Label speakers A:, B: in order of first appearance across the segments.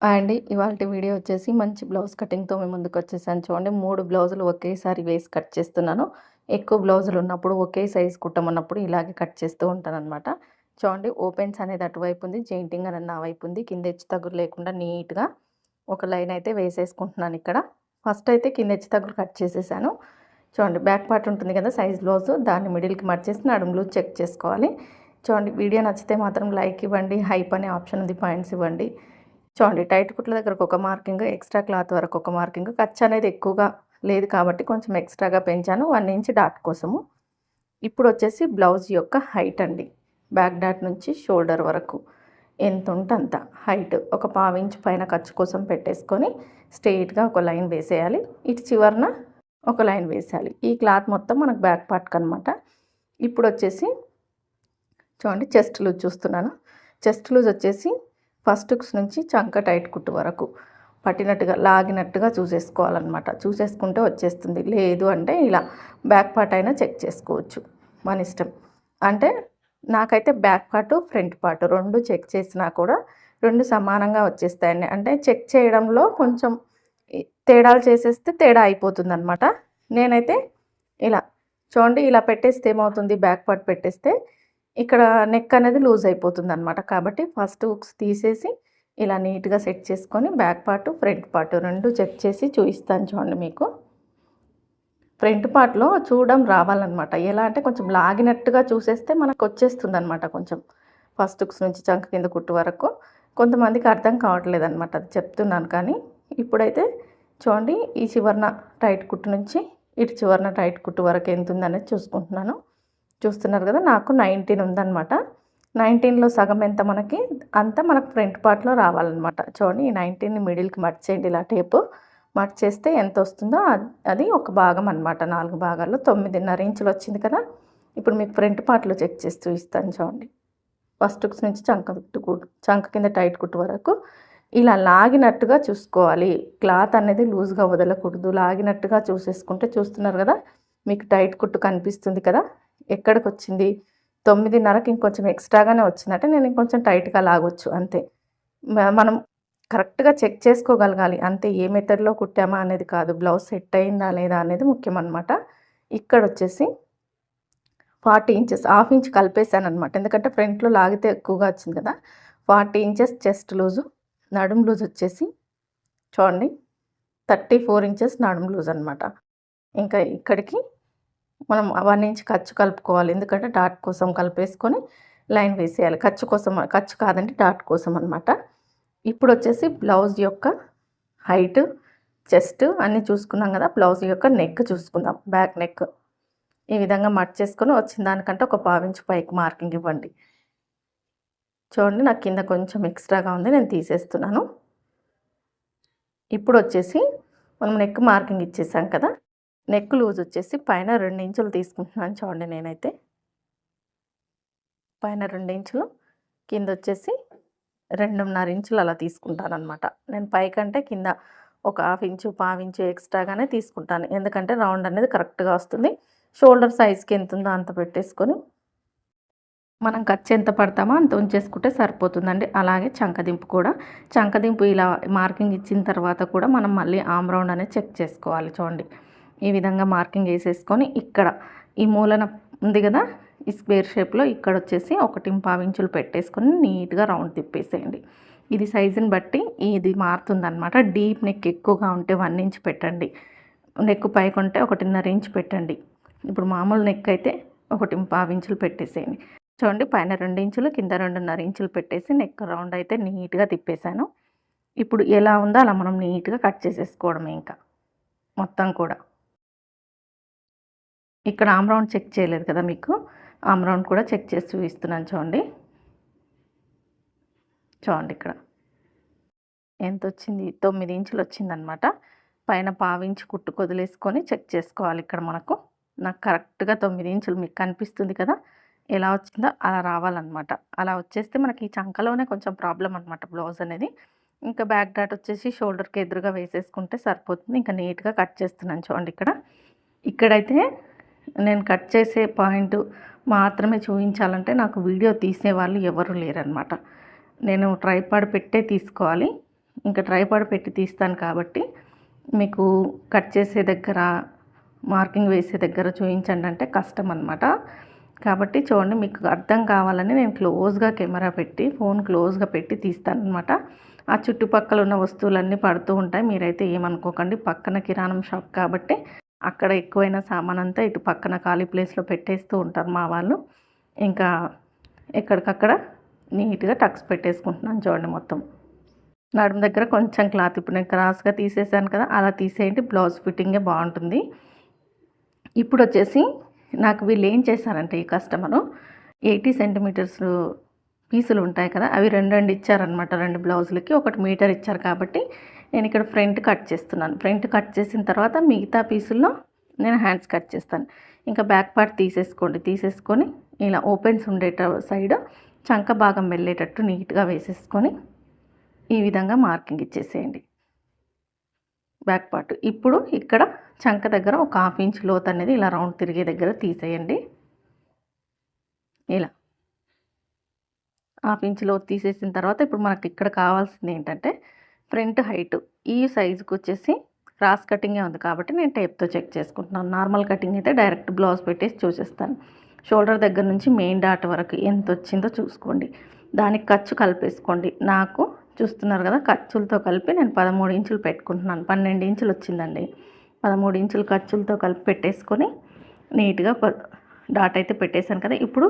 A: అండి ఇవాల్టి వీడియో వచ్చేసి మంచి బ్లౌజ్ కటింగ్‌తో మీ ముందుకొచ్చేసాను చూడండి. 3 బ్లౌజులు ఒకేసారి వేసి కట్ చేస్తున్నాను. ఎక్కువ బ్లౌజులు ఉన్నప్పుడు ఒకే సైజ్ కుట్టమన్నప్పుడు ఇలాగే కట్ చేస్తూ ఉంటాననమాట. చూడండి ఓపెన్స్ అనేది అటువైపు ఉంది. జెయింటింగ్ అనేది నా వైపు ఉంది. కింద హెచ్చు తగ్గులు లేకుండా నీట్‌గా ఒక లైన్ అయితే వేసేసుకుంటున్నాను ఇక్కడ. ఫస్ట్ అయితే కింద హెచ్చు తగ్గులు కట్ చేసేసాను. చూడండి బ్యాక్ పార్ట్ ఉంటుంది కదా సైజ్ బ్లౌజు, దాన్ని మిడిల్‌కి మడిచేసి నడుము లూజ్ చెక్ చేసుకోవాలి. చూడండి వీడియో నచ్చితే మాత్రం లైక్ ఇవ్వండి. హైప్ అనే ఆప్షన్ ఉంది, పాయింట్స్ ఇవ్వండి. చూడండి టైట్ కుట్ల దగ్గరకు ఒక మార్కింగ్, ఎక్స్ట్రా క్లాత్ వరకు ఒక మార్కింగ్. ఖర్చు అనేది ఎక్కువగా లేదు కాబట్టి కొంచెం ఎక్స్ట్రాగా పెంచాను 1 ఇంచ్ డాట్ కోసము. ఇప్పుడు వచ్చేసి బ్లౌజ్ యొక్క హైట్ అండి. బ్యాక్ డాట్ నుంచి షోల్డర్ వరకు ఎంత ఉంటే అంత హైట్ ఒక 1/2 ఇంచ్ పైన ఖర్చు కోసం పెట్టేసుకొని స్ట్రెయిట్‌గా ఒక లైన్ వేసేయాలి. ఇటు చివరన ఒక లైన్ వేసేయాలి. ఈ క్లాత్ మొత్తం మనకు బ్యాక్ పార్ట్‌కి అనమాట. ఇప్పుడు వచ్చేసి చూడండి చెస్ట్ లూజ్ చూస్తున్నాను. చెస్ట్ లూజ్ వచ్చేసి ఫస్ట్ హుక్స్ నుంచి చంక టైట్ కుట్టు వరకు పట్టినట్టుగా లాగినట్టుగా చూసేసుకోవాలన్నమాట. చూసేసుకుంటే వచ్చేస్తుంది. లేదు అంటే ఇలా బ్యాక్ పార్ట్ అయినా చెక్ చేసుకోవచ్చు, మన ఇష్టం. అంటే నాకైతే back part front part 2 check చేసినా కూడా 2 సమానంగా వచ్చేస్తాయండి. అంటే చెక్ చేయడంలో కొంచెం తేడాలు చేసేస్తే తేడా అయిపోతుందన్నమాట. నేనైతే ఇలా చూడండి ఇలా పెట్టేస్తే ఏమవుతుంది, బ్యాక్ పార్ట్ పెట్టేస్తే ఇక్కడ నెక్ అనేది లూజ్ అయిపోతుందన్నమాట. కాబట్టి ఫస్ట్ హుక్స్ తీసేసి ఇలా నీట్‌గా సెట్ చేసుకొని back part, front part 2 check చేసి చూపిస్తాను చూడండి మీకు. ఫ్రంట్ పార్ట్‌లో చూడడం రావాలన్నమాట. ఎలా అంటే కొంచెం లాగినట్టుగా చూసేస్తే మనకు వచ్చేస్తుందన్నమాట కొంచెం. ఫస్ట్ హుక్స్ నుంచి చంక కింద కుట్టు వరకు. కొంతమందికి అర్థం కావట్లేదన్నమాట, అది చెప్తున్నాను. కానీ ఇప్పుడైతే చూడండి ఈ చివరన టైట్ కుట్టు నుంచి ఇటు చివరన టైట్ కుట్టు వరకు ఎంత ఉందనేది చూసుకుంటున్నాను. చూస్తున్నారు కదా, నాకు 19 ఉందన్నమాట. 19లో సగం ఎంత మనకి అంతా మనకు ఫ్రంట్ పార్ట్‌లో రావాలన్నమాట. చూడండి ఈ 19ని మిడిల్‌కి మడిచేయండి. ఇలా టేపు మడిచేస్తే ఎంత వస్తుందో అది ఒక భాగం అనమాట. 4 భాగాల్లో 9.5 ఇంచులు వచ్చింది కదా. ఇప్పుడు మీకు ఫ్రంట్ పార్ట్‌లో చెక్ చేసి చూపిస్తాను చూడండి. ఫస్ట్ హుక్స్ నుంచి చంక కింద టైట్ కుట్టు వరకు ఇలా లాగినట్టుగా చూసుకోవాలి. క్లాత్ అనేది లూజ్గా వదలకూడదు. లాగినట్టుగా చూసేసుకుంటే చూస్తున్నారు కదా, మీకు టైట్ కుట్టు కనిపిస్తుంది కదా. ఎక్కడికి వచ్చింది 9.5కి ఇంకొంచెం ఎక్స్ట్రాగానే వచ్చిందంటే నేను ఇంకొంచెం టైట్గా లాగొచ్చు అంతే. మనం కరెక్ట్గా చెక్ చేసుకోగలగాలి అంతే. ఏ మెథడ్లో కుట్టామా అనేది కాదు, బ్లౌజ్ సెట్ అయిందా లేదా అనేది ముఖ్యం అనమాట. ఇక్కడ వచ్చేసి 40 ఇంచెస్ హాఫ్ ఇంచ్ కలిపేసాను అనమాట. ఎందుకంటే ఫ్రంట్లో లాగితే ఎక్కువగా వచ్చింది కదా. 40 ఇంచెస్ చెస్ట్ లూజు. నడుము లూజ్ వచ్చేసి చూడండి 34 ఇంచెస్ నడుము లూజ్ అనమాట. ఇంకా ఇక్కడికి మనం 1 ఇంచ్ ఖర్చు కలుపుకోవాలి. ఎందుకంటే డాట్ కోసం కలిపేసుకొని లైన్ వేసేయాలి. ఖర్చు కోసం, ఖర్చు కాదండి డాట్ కోసం అనమాట. ఇప్పుడు వచ్చేసి బ్లౌజ్ యొక్క హైట్, చెస్ట్ అన్నీ చూసుకున్నాం కదా. బ్లౌజ్ యొక్క నెక్ చూసుకుందాం. బ్యాక్ నెక్ ఈ విధంగా మర్చేసుకొని వచ్చిన దానికంటే ఒక 1/2 ఇంచ్ పైకి మార్కింగ్ ఇవ్వండి. చూడండి నాకు కింద కొంచెం ఎక్స్ట్రాగా ఉంది, నేను తీసేస్తున్నాను. ఇప్పుడు వచ్చేసి మనం నెక్ మార్కింగ్ ఇచ్చేసాం కదా. నెక్ లూజ్ వచ్చేసి పైన 2 ఇంచులు తీసుకుంటున్నాను చూడండి. నేనైతే పైన 2 ఇంచులు, కింద వచ్చేసి 2.5 ఇంచులు అలా తీసుకుంటానమాట. నేను పైకంటే కింద ఒక హాఫ్ ఇంచు 1/2 ఇంచు ఎక్స్ట్రాగానే తీసుకుంటాను. ఎందుకంటే రౌండ్ అనేది కరెక్ట్గా వస్తుంది. షోల్డర్ సైజ్కి ఎంత ఉందో అంత పెట్టేసుకొని మనం ఖర్చు ఎంత పడతామో అంత ఉంచేసుకుంటే సరిపోతుందండి. అలాగే చంకదింపు కూడా, చంకదింపు ఇలా మార్కింగ్ ఇచ్చిన తర్వాత కూడా మనం మళ్ళీ ఆమ్ రౌండ్ అనేది చెక్ చేసుకోవాలి. చూడండి ఈ విధంగా మార్కింగ్ వేసేసుకొని ఇక్కడ ఈ మూలన ఉంది కదా ఈ స్క్వేర్ షేప్లో, ఇక్కడ వచ్చేసి 1.5 ఇంచులు పెట్టేసుకొని నీట్గా రౌండ్ తిప్పేసేయండి. ఇది సైజుని బట్టి ఇది మారుతుందన్నమాట. డీప్ నెక్ ఎక్కువగా ఉంటే 1 ఇంచ్ పెట్టండి. నెక్ పైకి ఉంటే 1.5 ఇంచ్ పెట్టండి. ఇప్పుడు మామూలు నెక్ అయితే 1.5 ఇంచులు పెట్టేసేయండి. చూడండి పైన 2 ఇంచులు, కింద 2.5 ఇంచులు పెట్టేసి నెక్ రౌండ్ అయితే నీట్గా తిప్పేశాను. ఇప్పుడు ఎలా ఉందో అలా మనం నీట్గా కట్ చేసేసుకోవడమే ఇంకా మొత్తం కూడా. ఇక్కడ ఆమ్ రౌండ్ చెక్ చేయలేదు కదా మీకు, ఆమ్ రౌండ్ కూడా చెక్ చేసి చూపిస్తున్నాను చూడండి. చూడండి ఇక్కడ ఎంత వచ్చింది, 9 ఇంచులు వచ్చిందనమాట. పైన 1/2 ఇంచు కుట్టు వదిలేసుకొని చెక్ చేసుకోవాలి. ఇక్కడ నాకు కరెక్ట్గా 9 ఇంచులు మీకు కనిపిస్తుంది కదా, ఎలా వచ్చిందో అలా రావాలన్నమాట. అలా వచ్చేస్తే మనకి ఈ చంకలోనే కొంచెం ప్రాబ్లం అనమాట బ్లౌజ్ అనేది. ఇంకా బ్యాక్ డాట్ వచ్చేసి షోల్డర్కి ఎదురుగా వేసేసుకుంటే సరిపోతుంది. ఇంకా నీట్గా కట్ చేస్తున్నాను చూడండి. ఇక్కడైతే నేను కట్ చేసే పాయింట్ మాత్రమే చూపించాలంటే నాకు వీడియో తీసేవాళ్ళు ఎవరు లేరనమాట. నేను ట్రైపాడ్ పెట్టే తీసుకోవాలి. ఇంకా ట్రైపాడ్ పెట్టి తీస్తాను కాబట్టి మీకు కట్ చేసే దగ్గర, మార్కింగ్ వేసే దగ్గర చూయించండి అంటే కష్టం అనమాట. కాబట్టి చూడండి, మీకు అర్థం కావాలని నేను క్లోజ్గా కెమెరా పెట్టి, ఫోన్ క్లోజ్గా పెట్టి తీస్తానన్నమాట. ఆ చుట్టుపక్కల ఉన్న వస్తువులన్నీ పడుతూ ఉంటాయి. మీరైతే ఏమనుకోకండి, పక్కన కిరాణం షాప్ కాబట్టి అక్కడ ఎక్కువైన సామాన్ అంతా ఇటు పక్కన ఖాళీ ప్లేస్లో పెట్టేస్తూ ఉంటారు మా వాళ్ళు. ఇంకా ఎక్కడికక్కడ నీట్గా టక్స్ పెట్టేసుకుంటున్నాను చూడండి మొత్తం. నడుము దగ్గర కొంచెం క్లాత్ ఇప్పుడు నేను క్రాస్గా తీసేసాను కదా, అలా తీసేయండి. బ్లౌజ్ ఫిట్టింగే బాగుంటుంది. ఇప్పుడు వచ్చేసి నాకు వీళ్ళు ఏం చేశారంటే, ఈ కస్టమరు 80 సెంటీమీటర్స్ పీసులు ఉంటాయి కదా, అవి 2 ఇచ్చారనమాట. 2 బ్లౌజులకి 1 మీటర్ ఇచ్చారు కాబట్టి నేను ఇక్కడ ఫ్రంట్ కట్ చేస్తున్నాను. ఫ్రంట్ కట్ చేసిన తర్వాత మిగతా పీసుల్లో నేను హ్యాండ్స్ కట్ చేస్తాను. ఇంకా బ్యాక్ పార్ట్ తీసేసుకొని ఇలా ఓపెన్స్ ఉండేట సైడ్ చంక భాగం వెళ్ళేటట్టు నీట్గా వేసేసుకొని ఈ విధంగా మార్కింగ్ ఇచ్చేసేయండి బ్యాక్ పార్ట్. ఇప్పుడు ఇక్కడ చంక దగ్గర ఒక 1/2 ఇంచ్ లోతు అనేది ఇలా రౌండ్ తిరిగే దగ్గర తీసేయండి. ఇలా 1/2 ఇంచ్ లోతు తీసేసిన తర్వాత ఇప్పుడు మనకి ఇక్కడ కావాల్సింది ఏంటంటే ఫ్రంట్ హైట్. ఈ సైజుకి వచ్చేసి క్రాస్ కటింగే ఉంది కాబట్టి నేను టేప్తో చెక్ చేసుకుంటున్నాను. నార్మల్ కటింగ్ అయితే డైరెక్ట్ బ్లౌజ్ పెట్టేసి చూసేస్తాను. షోల్డర్ దగ్గర నుంచి మెయిన్ డాట్ వరకు ఎంత వచ్చిందో చూసుకోండి. దానికి ఖర్చు కలిపేసుకోండి. నాకు చూస్తున్నారు కదా, ఖర్చులతో కలిపి నేను 13 ఇంచులు పెట్టుకుంటున్నాను. 12 ఇంచులు వచ్చిందండి. 13 ఇంచులు ఖర్చులతో కలిపి పెట్టేసుకొని నీట్గా డాట్ అయితే పెట్టేశాను కదా. ఇప్పుడు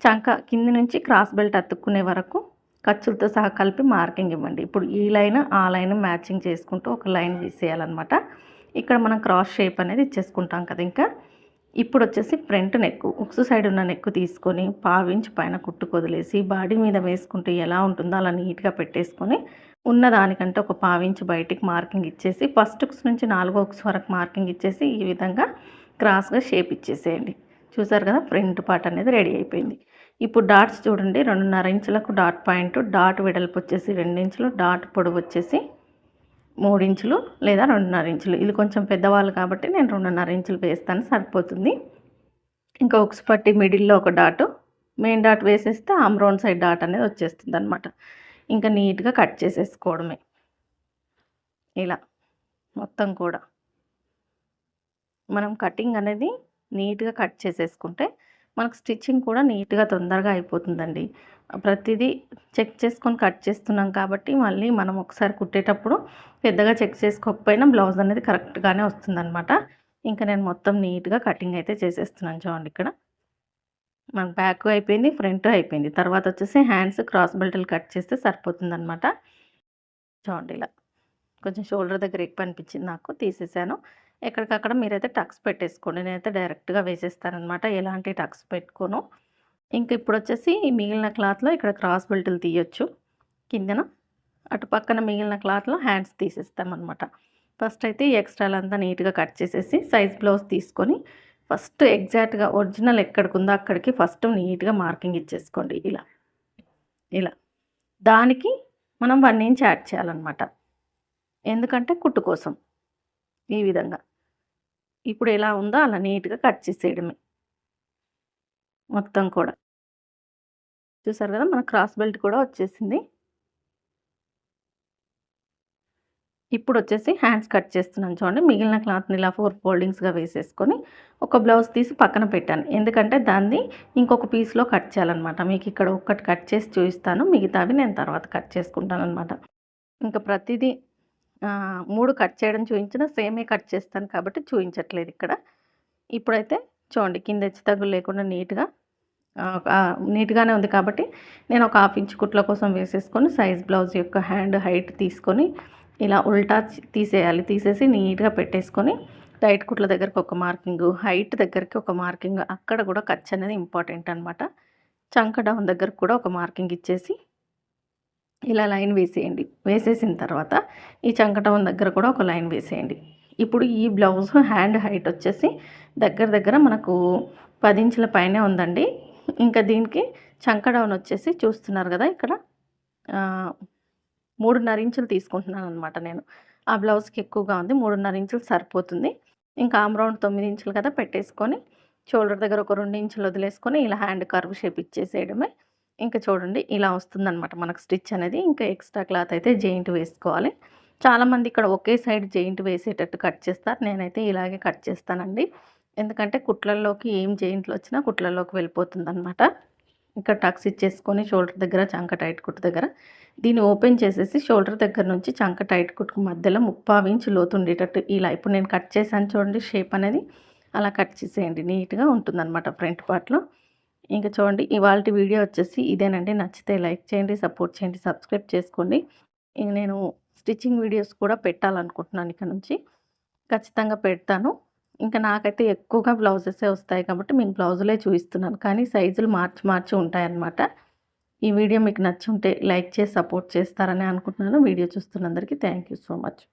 A: చంక కింది నుంచి క్రాస్ బెల్ట్ అతుక్కునే వరకు ఖర్చులతో సహా కలిపి మార్కింగ్ ఇవ్వండి. ఇప్పుడు ఈ లైన్ ఆ లైన్ మ్యాచింగ్ చేసుకుంటూ ఒక లైన్ వేసేయాలన్నమాట. ఇక్కడ మనం క్రాస్ షేప్ అనేది ఇచ్చేసుకుంటాం కదా. ఇంకా ఇప్పుడు వచ్చేసి ఫ్రంట్ నెక్, ఉక్సు సైడ్ ఉన్న నెక్ తీసుకొని 1/2 ఇంచ్ పైన కుట్టు కొదిలేసి బాడీ మీద వేసుకుంటే ఎలా ఉంటుందో అలా నీట్గా పెట్టేసుకొని ఉన్న దానికంటే ఒక 1/2 ఇంచ్ బయటికి మార్కింగ్ ఇచ్చేసి ఫస్ట్ ఉక్స్ నుంచి 4వ ఉక్స్ వరకు మార్కింగ్ ఇచ్చేసి ఈ విధంగా క్రాస్గా షేప్ ఇచ్చేసేయండి. చూసారు కదా, ఫ్రంట్ పార్ట్ అనేది రెడీ అయిపోయింది. ఇప్పుడు డాట్స్ చూడండి, 2.5 ఇంచులకు డాట్ పాయింట్, డాట్ వెడల్పు వచ్చేసి 2 ఇంచులు, డాట్ పొడవు వచ్చేసి 3 ఇంచులు లేదా 2.5 ఇంచులు. ఇది కొంచెం పెద్దవాళ్ళు కాబట్టి నేను 2.5 ఇంచులు వేస్తాను, సరిపోతుంది. ఇంకా ఉక్స్ పట్టి మిడిల్లో ఒక డాట్, మెయిన్ డాట్ వేసేస్తే ఆమ్ రౌండ్ సైడ్ డాట్ అనేది వచ్చేస్తుంది అనమాట. ఇంకా నీట్గా కట్ చేసేసుకోవడమే ఇలా మొత్తం కూడా. మనం కటింగ్ అనేది నీట్గా కట్ చేసేసుకుంటే మనకు స్టిచ్చింగ్ కూడా నీట్గా తొందరగా అయిపోతుందండి. ప్రతిదీ చెక్ చేసుకొని కట్ చేస్తున్నాం కాబట్టి మళ్ళీ మనం ఒకసారి కుట్టేటప్పుడు పెద్దగా చెక్ చేసుకోకపోయినా బ్లౌజ్ అనేది కరెక్ట్గానే వస్తుందన్నమాట. ఇంకా నేను మొత్తం నీట్గా కటింగ్ అయితే చేసేస్తున్నాను చూడండి. ఇక్కడ మనకు బ్యాక్ అయిపోయింది, ఫ్రంట్ అయిపోయింది. తర్వాత వచ్చేసి హ్యాండ్స్ క్రాస్ బెల్ట్లు కట్ చేస్తే సరిపోతుందన్నమాట. చూడండి ఇలా కొంచెం షోల్డర్ దగ్గర ఎక్కువ అనిపించింది, నాకు తీసేసాను. ఎక్కడికక్కడ మీరైతే టక్స్ పెట్టేసుకోండి. నేనైతే డైరెక్ట్గా వేసేస్తానమాట, ఎలాంటి టక్స్ పెట్టుకోను. ఇంక ఇప్పుడు వచ్చేసి ఈ మిగిలిన క్లాత్లో ఇక్కడ క్రాస్ బెల్ట్లు తీయొచ్చు. కిందన అటు పక్కన మిగిలిన క్లాత్లో హ్యాండ్స్ తీసేస్తామన్నమాట. ఫస్ట్ అయితే ఈ ఎక్స్ట్రాలంతా నీట్గా కట్ చేసేసి సైజ్ బ్లౌజ్ తీసుకొని ఫస్ట్ ఎగ్జాక్ట్గా ఒరిజినల్ ఎక్కడికి ఉందో అక్కడికి ఫస్ట్ నీట్గా మార్కింగ్ ఇచ్చేసుకోండి. ఇలా ఇలా దానికి మనం 1 ఇంచ్ యాడ్ చేయాలన్నమాట. ఎందుకంటే కుట్టు కోసం. ఈ విధంగా ఇప్పుడు ఎలా ఉందో అలా నీట్గా కట్ చేసేయడమే మొత్తం కూడా. చూసారు కదా, మన క్రాస్ బెల్ట్ కూడా వచ్చేసింది. ఇప్పుడు వచ్చేసి హ్యాండ్స్ కట్ చేస్తున్నాను చూడండి. మిగిలిన క్లాత్ని ఇలా 4 ఫోల్డింగ్స్గా వేసేసుకొని ఒక బ్లౌజ్ తీసి పక్కన పెట్టాను. ఎందుకంటే దాన్ని ఇంకొక పీస్లో కట్ చేయాలన్నమాట. మీకు ఇక్కడ ఒక్కటి కట్ చేసి చూపిస్తాను, మిగతావి నేను తర్వాత కట్ చేసుకుంటాను అనమాట. ఇంకా ప్రతిదీ 3 కట్ చేయడం చూపించిన సేమే కట్ చేస్తాను కాబట్టి చూపించట్లేదు ఇక్కడ. ఇప్పుడైతే చూడండి, కింద హెచ్చు తగ్గులు లేకుండా నీట్గానే ఉంది కాబట్టి నేను ఒక 1/2 ఇంచ్ కుట్ల కోసం వేసేసుకొని సైజ్ బ్లౌజ్ యొక్క హ్యాండ్ హైట్ తీసుకొని ఇలా ఉల్టా తీసేయాలి. తీసేసి నీట్గా పెట్టేసుకొని టైట్ కుట్ల దగ్గరకు ఒక మార్కింగ్, హైట్ దగ్గరికి ఒక మార్కింగ్, అక్కడ కూడా ఖర్చు అనేది ఇంపార్టెంట్ అనమాట. చంక డౌన్ దగ్గరకు కూడా ఒక మార్కింగ్ ఇచ్చేసి ఇలా లైన్ వేసేయండి. వేసేసిన తర్వాత ఈ చంక డౌన్ దగ్గర కూడా ఒక లైన్ వేసేయండి. ఇప్పుడు ఈ బ్లౌజ్ హ్యాండ్ హైట్ వచ్చేసి దగ్గర మనకు 10 ఇంచుల పైనే ఉందండి. ఇంకా దీనికి చంక డౌన్ వచ్చేసి చూస్తున్నారు కదా, ఇక్కడ 3.5 ఇంచులు తీసుకుంటున్నాను అనమాట నేను. ఆ బ్లౌజ్కి ఎక్కువగా ఉంది, 3.5 ఇంచులు సరిపోతుంది. ఇంకా ఆమ్ రౌండ్ 9 ఇంచులు కదా పెట్టేసుకొని షోల్డర్ దగ్గర ఒక 2 ఇంచులు వదిలేసుకొని ఇలా హ్యాండ్ కర్వ్ షేప్ ఇచ్చేసేయడమే. ఇంకా చూడండి ఇలా వస్తుందనమాట మనకు స్టిచ్ అనేది. ఇంకా ఎక్స్ట్రా క్లాత్ అయితే జెయింట్ వేసుకోవాలి. చాలామంది ఇక్కడ ఒకే సైడ్ జెయింట్ వేసేటట్టు కట్ చేస్తారు. నేనైతే ఇలాగే కట్ చేస్తానండి. ఎందుకంటే కుట్లల్లోకి ఏం జెయింట్‌లొచ్చినా కుట్లల్లోకి వెళ్ళిపోతుందనమాట. ఇక్కడ టక్స్ ఇచ్చేసుకొని షోల్డర్ దగ్గర, చంక టైట్ కుట్టు దగ్గర దీన్ని ఓపెన్ చేసేసి షోల్డర్ దగ్గర నుంచి చంక టైట్ కుట్టుకు మధ్యలో 3/4 ఇంచ్ లోతు ఉండేటట్టు ఇలా ఇప్పుడు నేను కట్ చేశాను చూడండి షేప్ అనేది. అలా కట్ చేసేయండి. నీట్‌గా ఉంటుందనమాట ఫ్రంట్ పార్ట్‌లో. ఇంక చూడండి ఇవాల్టి వీడియో వచ్చేసి ఇదేనండి. నచ్చితే లైక్ చేయండి, సపోర్ట్ చేయండి, సబ్స్క్రైబ్ చేసుకోండి. ఇంక నేను స్టిచ్చింగ్ వీడియోస్ కూడా పెట్టాలనుకుంటున్నాను ఇక నుంచి. ఖచ్చితంగా పెడతాను. ఇంకా నాకైతే ఎక్కువగా బ్లౌజెసే వస్తాయి కాబట్టి మీకు బ్లౌజులే చూపిస్తున్నాను. కానీ సైజులు మార్చి మార్చి ఉంటాయన్నమాట. ఈ వీడియో మీకు నచ్చుంటే లైక్ చేసి సపోర్ట్ చేస్తారని అనుకుంటున్నాను. వీడియో చూస్తున్నందరికీ థ్యాంక్ యూ సో మచ్.